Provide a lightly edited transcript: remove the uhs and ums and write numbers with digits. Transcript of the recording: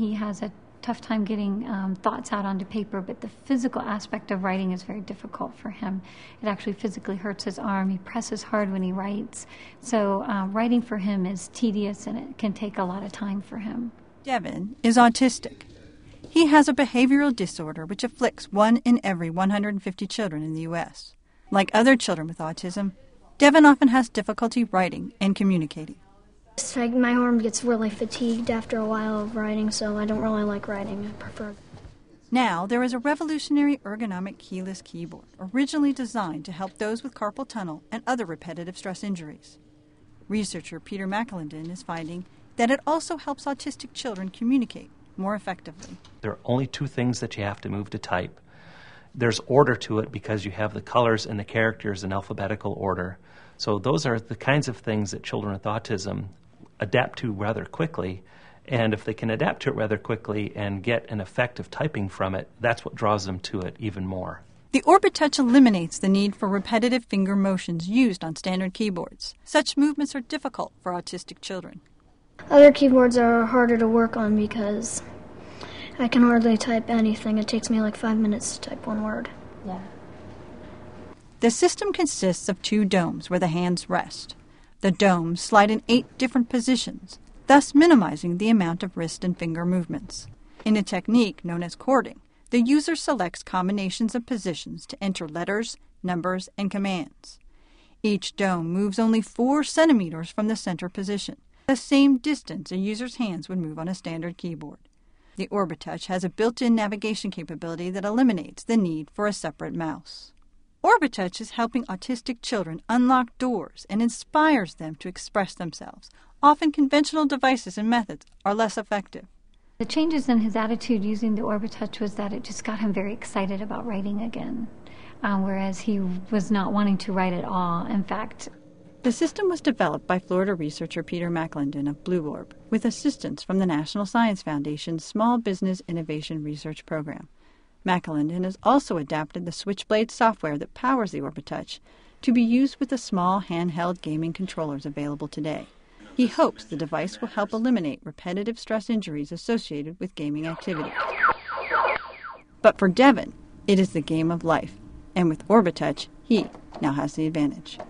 he has a tough time getting thoughts out onto paper, but the physical aspect of writing is very difficult for him. It actually physically hurts his arm. He presses hard when he writes. So writing for him is tedious, and it can take a lot of time for him. Devin is autistic. He has a behavioral disorder which afflicts 1 in every 150 children in the U.S. Like other children with autism, Devin often has difficulty writing and communicating. My arm gets really fatigued after a while of writing, so I don't really like writing. I prefer. Now, there is a revolutionary ergonomic keyless keyboard originally designed to help those with carpal tunnel and other repetitive stress injuries. Researcher Peter McAlinden is finding that it also helps autistic children communicate more effectively. There are only 2 things that you have to move to type. There's order to it because you have the colors and the characters in alphabetical order. So those are the kinds of things that children with autism adapt to rather quickly, and if they can adapt to it rather quickly and get an effect of typing from it, that's what draws them to it even more. The orbiTouch eliminates the need for repetitive finger motions used on standard keyboards. Such movements are difficult for autistic children. Other keyboards are harder to work on because I can hardly type anything. It takes me like 5 minutes to type one word. Yeah. The system consists of 2 domes where the hands rest. The domes slide in 8 different positions, thus minimizing the amount of wrist and finger movements. In a technique known as chording, the user selects combinations of positions to enter letters, numbers, and commands. Each dome moves only 4 centimeters from the center position, the same distance a user's hands would move on a standard keyboard. The orbiTouch has a built-in navigation capability that eliminates the need for a separate mouse. orbiTouch is helping autistic children unlock doors and inspires them to express themselves. Often conventional devices and methods are less effective. The changes in his attitude using the orbiTouch was that it just got him very excited about writing again, whereas he was not wanting to write at all. In fact, the system was developed by Florida researcher Peter McAlinden of Blue Orb with assistance from the National Science Foundation's Small Business Innovation Research Program. McAlinden has also adapted the Switchblade software that powers the orbiTouch to be used with the small handheld gaming controllers available today. He hopes the device will help eliminate repetitive stress injuries associated with gaming activity. But for Devin, it is the game of life, and with orbiTouch, he now has the advantage.